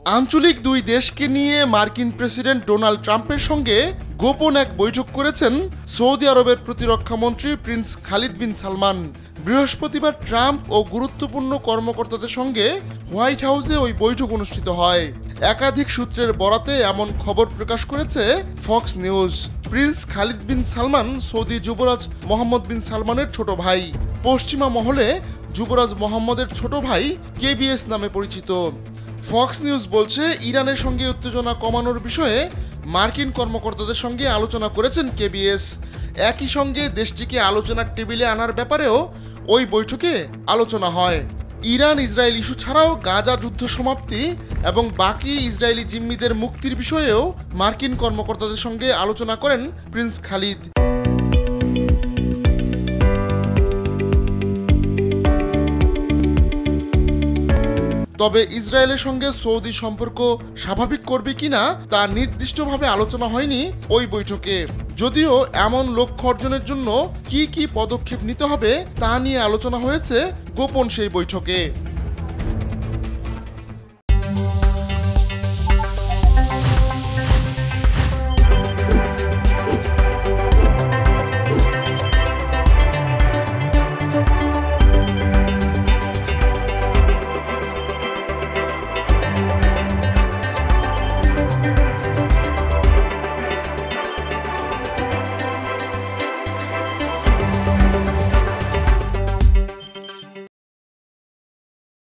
আঞ্চলিক দুই দেশকে নিয়ে মার্কিন প্রেসিডেন্ট ডোনাল্ড ট্রাম্পের সঙ্গে গোপন এক বৈঠক করেছেন সৌদি আরবের প্রতিরক্ষা মন্ত্রী প্রিন্স খালিদ বিন সালমান। বৃহস্পতিবার ট্রাম্প ও গুরুত্বপূর্ণ কর্মকর্তাদের সঙ্গে হোয়াইট হাউসে ওই বৈঠক অনুষ্ঠিত হয়। একাধিক সূত্রের বরাতে এমন খবর প্রকাশ করেছে ফক্স নিউজ। প্রিন্স খালিদ বিন সালমান সৌদি যুবরাজ মোহাম্মদ বিন সালমানের ছোট ভাই। পশ্চিমা মহলে যুবরাজ মোহাম্মদের ছোট ভাই কেবিএস নামে পরিচিত। ফক্স নিউজ বলছে, ইরানের সঙ্গে উত্তেজনা কমানোর বিষয়ে মার্কিন কর্মকর্তাদের সঙ্গে আলোচনা করেছেন কেবিএস। একই সঙ্গে দেশটিকে আলোচনার টেবিলে আনার ব্যাপারেও ওই বৈঠকে আলোচনা হয়। ইরান ইসরায়েল ইস্যু ছাড়াও গাজা যুদ্ধ সমাপ্তি এবং বাকি ইসরায়েলি জিম্মিদের মুক্তির বিষয়েও মার্কিন কর্মকর্তাদের সঙ্গে আলোচনা করেন প্রিন্স খালিদ। তবে ইসরায়েলের সঙ্গে সৌদি সম্পর্ক স্বাভাবিক করবে কিনা তা নির্দিষ্টভাবে আলোচনা হয়নি ওই বৈঠকে। যদিও এমন লক্ষ্য অর্জনের জন্য কি কি পদক্ষেপ নিতে হবে তা নিয়ে আলোচনা হয়েছে গোপন সেই বৈঠকে।